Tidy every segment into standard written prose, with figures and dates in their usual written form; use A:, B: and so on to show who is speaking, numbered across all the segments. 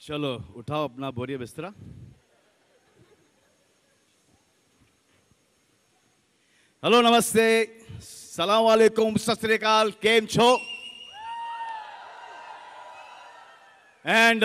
A: चलो उठाओ अपना बोरिया बिस्तरा। हेलो, नमस्ते, सलाम वालेकुम, सत श्री अकाल, केम छो? एंड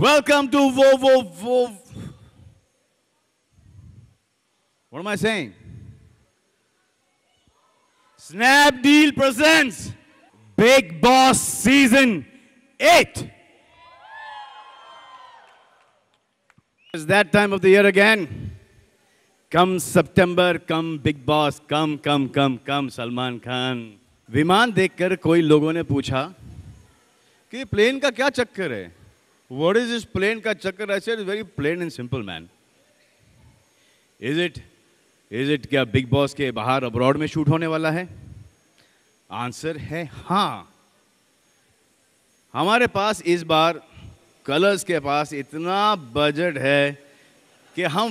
A: वेलकम टू वो What am I saying? Snapdeal presents Big Boss Season 8. It's that time of the year again. Come September, come Big Boss, come Salman Khan. विमान देखकर कोई लोगों ने पूछा कि प्लेन का क्या चक्कर है? What is this plane का चक्कर? I said it's very plain and simple, man. Is it क्या बिग बॉस के बाहर अब्रॉड में शूट होने वाला है? आंसर है हाँ। हमारे पास इस बार कलर्स के पास इतना बजट है कि हम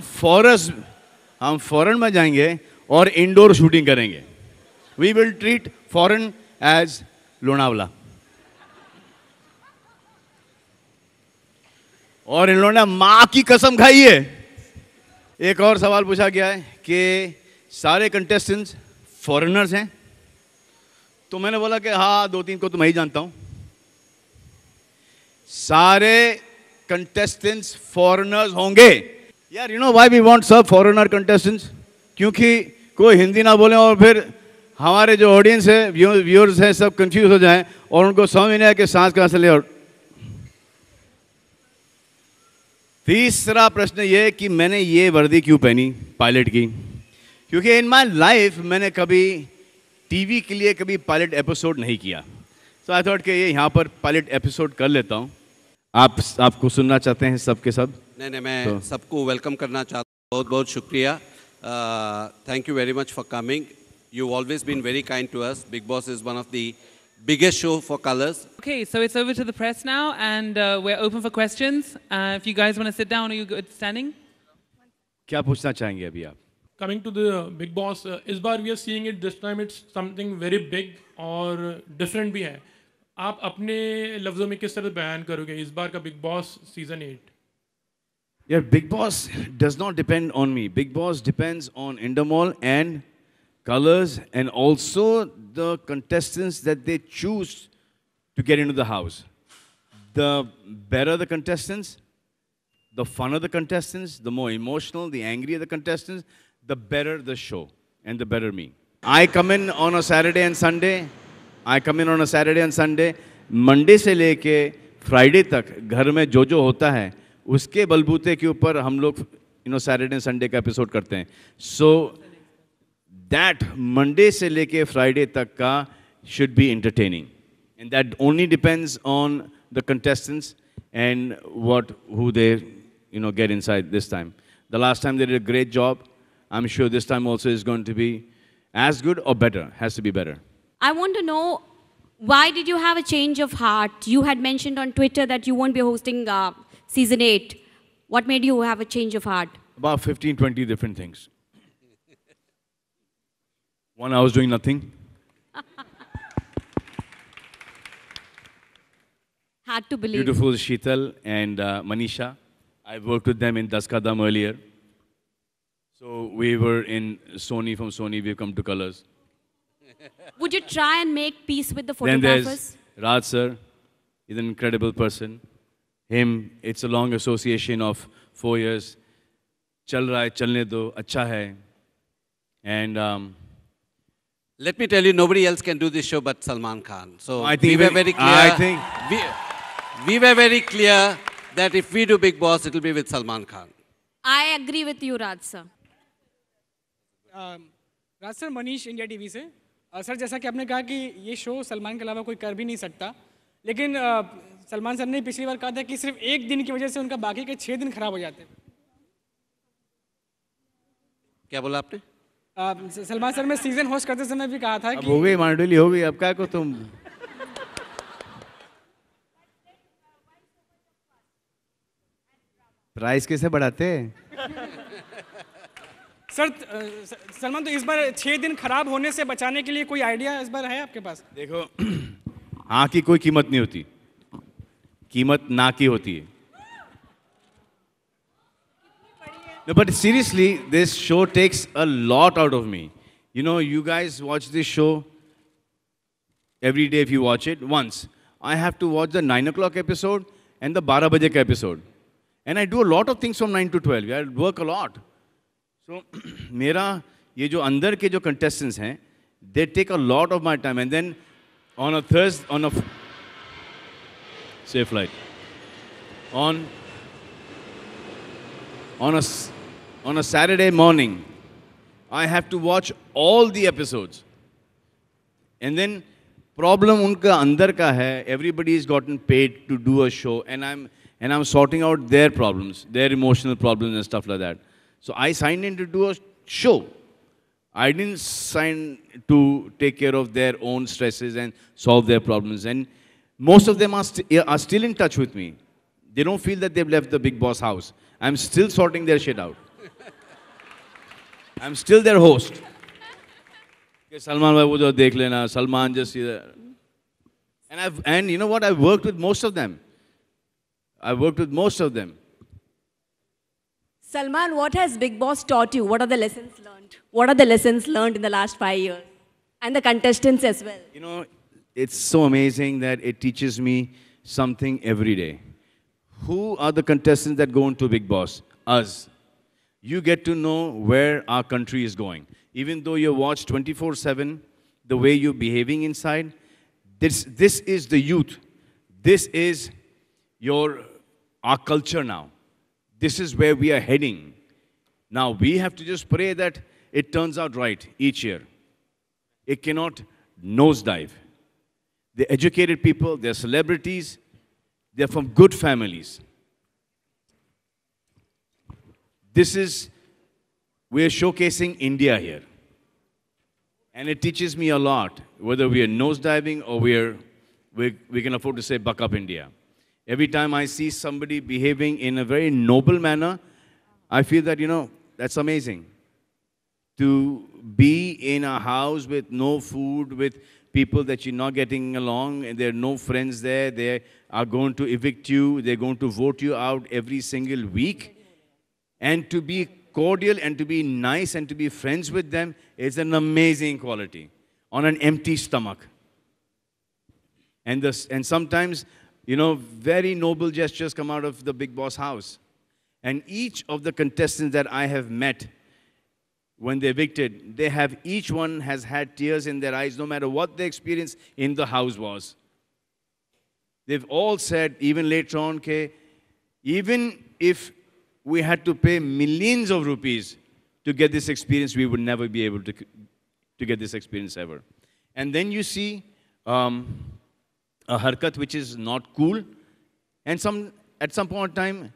A: फॉरेन में जाएंगे और इंडोर शूटिंग करेंगे। We will treat foreign as Lonavala. और इन लोगों ने माँ की कसम खाई है। एक और सवाल पूछा गया है कि सारे कंटेस्टेंट्स फॉरेनर्स हैं, तो मैंने बोला कि हाँ, 2-3 को तो मैं ही जानता हूं। सारे कंटेस्टेंट्स फॉरेनर्स होंगे। यार, you know why we want सब फॉरेनर कंटेस्टेंट्स? क्योंकि कोई हिंदी ना बोले और फिर हमारे जो ऑडियंस है, व्यूअर्स हैं, सब कंफ्यूज हो जाएं और उनको समझ नहीं आए कि सांस कहां से ले। और तीसरा प्रश्न ये कि मैंने ये वर्दी क्यों पहनी पायलट की? क्योंकि इन माय लाइफ मैंने कभी टीवी के लिए कभी पायलट एपिसोड नहीं किया। तो आई थॉट कि ये यहाँ पर पायलट एपिसोड कर लेता हूँ। आपको सुनना चाहते हैं सब के सब?
B: नहीं, मैं सबको वेलकम करना चाहता हूँ। बहुत बहुत शुक्रिया। Thank you very much for coming. You always been very kind to us. Bigg Boss is one of the biggest show for colors.
C: Okay, so it's over to the press now, and we're open for questions. If you guys want to sit down, are you good standing?
A: क्या पूछना चाहेंगे अभी आप?
D: Coming to the Big Boss, इस बार we are seeing it this time. It's something very big और different भी है। आप अपने लफ्ज़ों में किस तरह बयान करोगे इस बार का Big Boss season 8?
A: Yeah, Big Boss does not depend on me. Big Boss depends on Endemol and colors, and also the contestants that they choose to get into the house. The better the contestants, the funner the contestants, the more emotional, the angrier the contestants, the better the show and the better me. I come in on a Saturday and Sunday. Monday से लेके Friday तक घर में जो होता है उसके बलबूते के ऊपर हम लोग Saturday and Sunday का एपिसोड करते हैं. So that Monday से लेके Friday तक का should be entertaining, and that only depends on the contestants and who they get inside this time. The last time they did a great job. I'm sure this time also is going to be as good or better. Has to be better.
E: I want to know, why did you have a change of heart? You had mentioned on Twitter that you won't be hosting season 8. What made you have a change of heart?
A: About 15, 20 different things. One, I was doing nothing.
E: Hard to believe.
A: Beautiful Sheetal and Manisha. I worked with them in Das Ka Dam earlier. So we were in Sony. From Sony, we've come to Colors.
E: Would you try and make peace with the
A: Then
E: photographers?
A: there's Raj sir. He's an incredible person. Him, it's a long association of 4 years. Chal raha hai, chalne do, acha hai. And
B: let me tell you, nobody else can do this show but Salman Khan. So
A: I think
B: we were very clear.
A: I think
B: we were very clear that if we do Big Boss, it will be with Salman Khan.
E: I agree with you, Raj sir.
F: Raj sir, Manish India TV से। Sir, जैसा कि आपने कहा कि ये show Salman के अलावा कोई कर भी नहीं सकता, लेकिन सलमान सर ने पिछली बार कहा था कि सिर्फ एक दिन की वजह से उनका बाकी के 6 दिन खराब हो जाते हैं।
B: क्या बोला आपने?
F: सलमान सर, मैं सीजन होस्ट करते समय भी कहा था
A: अब
F: कि
A: हो गई मांडुली, हो गई, अब क्या को तुम प्राइस कैसे बढ़ाते हैं?
F: सर सलमान, तो इस बार 6 दिन खराब होने से बचाने के लिए कोई आइडिया इस बार है आपके पास?
A: देखो, हाँ की कोई कीमत नहीं होती, कीमत ना की होती है. No, but seriously, this show takes a lot out of me. You know, you guys watch this show every day if you watch it once. I have to watch the 9 o'clock episode and the 12 baje ka episode. And I do a lot of things from 9 to 12. I work a lot. So, मेरा ये जो अंदर के जो contestants हैं, they take a lot of my time. And then on a Thursday, on a safe flight, on a Saturday morning, I have to watch all the episodes. And then problem उनका अंदर का है, everybody has gotten paid to do a show, and I'm sorting out their problems, their emotional problems and stuff like that. So I signed in to do a show. I didn't sign to take care of their own stresses and solve their problems. And most of them are still in touch with me. They don't feel that they've left the Big Boss house. I'm still sorting their shit out. I'm still their host. Okay, Salman bhai, wo jo dekh lena, Salman just see that. And you know what? I've worked with most of them.
G: Salman, what has Big Boss taught you? What are the lessons learned? What are the lessons learned in the last 5 years? And the contestants as well.
A: You know, it's so amazing that it teaches me something every day. Who are the contestants that go into Big Boss? Us. You get to know where our country is going. Even though you watch 24/7, the way you're behaving inside, this is the youth. This is our culture now. This is where we are heading. Now, we have to just pray that it turns out right each year. It cannot nosedive. They're educated people, they're celebrities, they're from good families. We're showcasing India here. And it teaches me a lot, whether we are nosediving or we can afford to say, buck up India. Every time I see somebody behaving in a very noble manner, I feel that, that's amazing. To be in a house with no food, with people that you're not getting along, and there are no friends there, they are going to evict you, they're going to vote you out every single week. And to be cordial and to be nice and to be friends with them is an amazing quality on an empty stomach. And sometimes, very noble gestures come out of the Big Boss house. And each of the contestants that I have met, when they're evicted, each one has had tears in their eyes, no matter what the experience in the house was. They've all said, even later on, even if we had to pay millions of rupees to get this experience, we would never be able to get this experience ever. And then you see a harkat which is not cool, and at some point in time,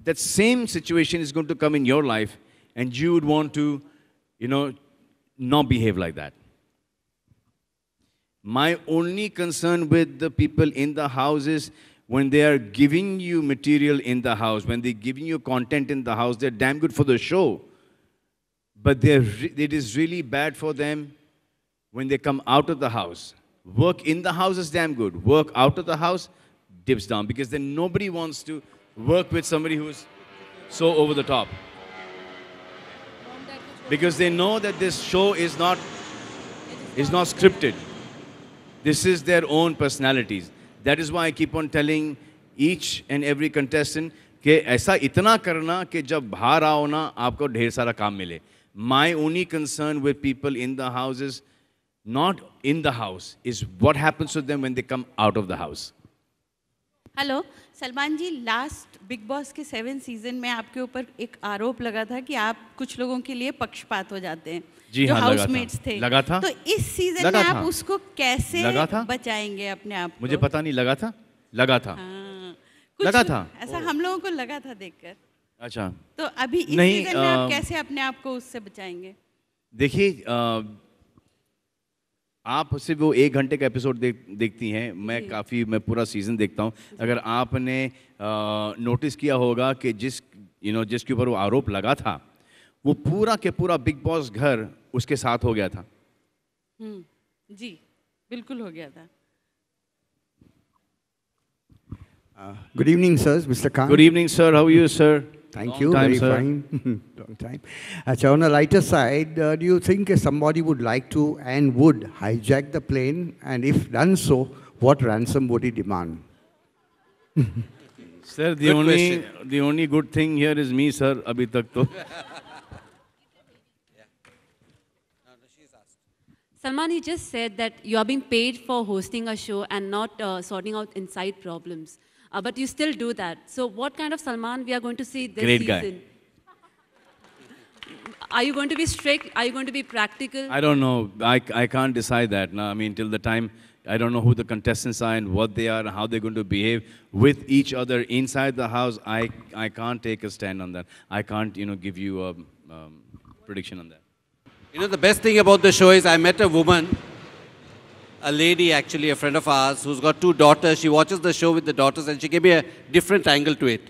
A: that same situation is going to come in your life, and you would want to, not behave like that. My only concern with the people in the house is when they are giving you material in the house, when they're giving you content in the house, they're damn good for the show. But it is really bad for them when they come out of the house. Work in the house is damn good. Work out of the house dips down, because then nobody wants to work with somebody who's so over the top. Because they know that this show is not scripted. This is their own personalities. That is why I keep on telling each and every contestant कि ऐसा इतना करना कि जब बाहर आओ ना आपको ढेर सारा काम मिले. My only concern with people in the house is not in the house, is what happens to them when they come out of the house.
H: Hello Salman ji, last Bigg Boss के 7 सीजन में आपके ऊपर एक आरोप लगा था कि आप कुछ लोगों के लिए पक्षपात हो जाते हैं,
A: जी
H: जो
A: हाँ,
H: हाउसमेट्स थे.
A: लगा था.
H: तो इस सीजन में आप उसको कैसे बचाएंगे अपने आप को?
A: मुझे पता नहीं, लगा था.
H: हाँ, लगा था, ऐसा हम लोगों को लगा था देखकर.
A: अच्छा,
H: तो अभी इस
A: नहीं,
H: सीजन में आप कैसे अपने आप को उससे बचाएंगे?
A: देखिए, आप सिर्फ वो 1 घंटे का एपिसोड देखती हैं, मैं पूरा सीज़न देखता हूँ। अगर आपने नोटिस किया होगा कि जिसके ऊपर वो आरोप लगा था, वो पूरा के पूरा बिग बॉस घर उसके साथ हो गया था।
H: जी, बिल्कुल हो गया था।
I: Good evening, sirs. Mr. Khan.
A: Good evening, sir. How are you, sir?
I: Thank
A: Long
I: you.
A: time,
I: Very
A: sir.
I: fine. Long time. So on a lighter side, do you think somebody would like to and would hijack the plane? And if done so, what ransom would he demand?
A: Sir, the only good thing here is me, sir. अभी तक तो.
J: Salman, you just said that you are being paid for hosting a show and not sorting out inside problems. But you still do that. So what kind of Salman we are going to see this
A: Great
J: season? Are you going to be strict? Are you going to be practical?
A: I don't know. I can't decide that. No, I mean, till the time I don't know who the contestants are and what they are and how they're going to behave with each other inside the house. I can't take a stand on that. I can't, give you a prediction on that.
B: The best thing about the show is I met a woman, a lady actually, a friend of ours, who's got 2 daughters. She watches the show with the daughters and she gave me a different angle to it.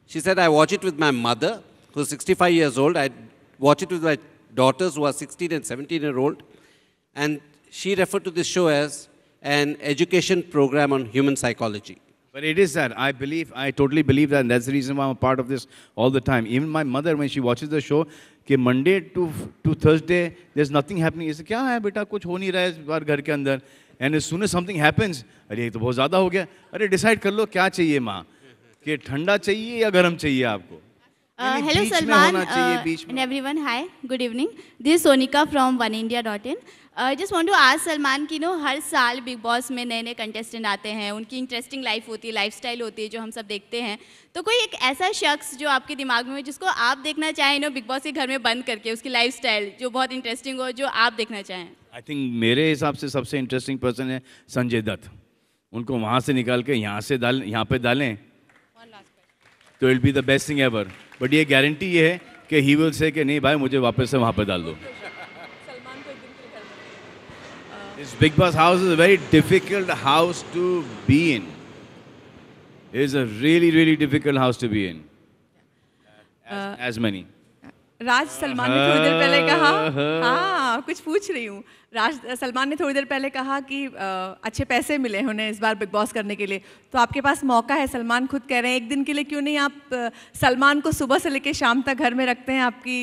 B: She said, I watch it with my mother, who's 65 years old. I watch it with my daughters, who are 16 and 17-year-old. And she referred to this show as an education program on human psychology.
A: But it is that. I totally believe that, and that's the reason why I'm a part of this all the time. Even my mother, when she watches the show, कि Monday to Thursday, there's nothing happening. इसे क्या है बेटा, कुछ हो नहीं रहा है इस बार घर के अंदर. And as soon as something happens, अरे ये तो बहुत ज़्यादा हो गया. अरे decide कर लो क्या चाहिए माँ, कि ठंडा चाहिए या गर्म चाहिए आपको.
K: Hello Salman and everyone. Hi, good evening. This is Sonika from oneindia.in. I just want to ask Salman कि हर साल बिग बॉस में नए कंटेस्टेंट आते हैं, उनकी इंटरेस्टिंग लाइफ होती है, लाइफस्टाइल होती है जो हम सब देखते हैं. तो कोई एक ऐसा शख्स जो आपके दिमाग में हो जिसको आप देखना चाहें बिग बॉस के घर में बंद करके, उसकी लाइफस्टाइल जो बहुत इंटरेस्टिंग हो, जो आप देखना चाहें?
A: आई थिंक मेरे हिसाब से सबसे इंटरेस्टिंग पर्सन है संजय दत्त. उनको वहाँ से निकाल के यहाँ पे डालें तो it be the best thing ever. But ये गारंटी ये है कि ही विल से कि नहीं भाई मुझे वापस से वहाँ पे डाल दो. This Big Boss house is a very difficult house to be in. It is a really, really difficult house to be in. As many.
G: राज सलमान ने थोड़ी देर पहले कहा, हाँ कुछ पूछ रही हूँ. राज सलमान ने थोड़ी देर पहले कहा कि अच्छे पैसे मिले उन्हें इस बार बिग बॉस करने के लिए. तो आपके पास मौका है, सलमान खुद कह रहे हैं एक दिन के लिए क्यों नहीं आप सलमान को सुबह से लेकर शाम तक घर में रखते हैं, आपकी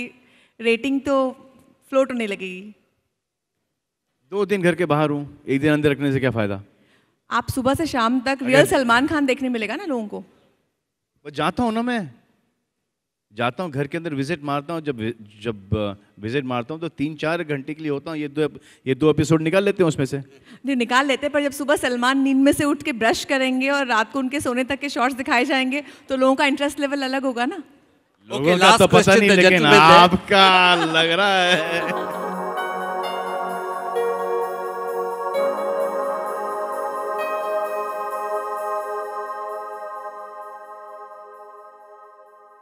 G: रेटिंग तो फ्लोट होने लगेगी.
A: 2 दिन घर के बाहर हूँ, 1 दिन अंदर रखने से क्या फ़ायदा?
G: आप सुबह से शाम तक रियल सलमान खान देखने मिलेगा ना लोगों को.
A: बस जाता हूँ ना, मैं जाता हूँ घर के अंदर, विजिट मारता हूँ. जब विजिट मारता हूँ तो 3-4 घंटे के लिए होता हूँ. ये दो एपिसोड निकाल लेते हैं उसमें से.
G: नहीं निकाल लेते हैं, पर जब सुबह सलमान नींद में से उठ के ब्रश करेंगे और रात को उनके सोने तक के शॉट्स दिखाए जाएंगे तो लोगों का इंटरेस्ट लेवल अलग होगा ना.
A: लोगों का तो पता नहीं, लेकिन आपका लग रहा है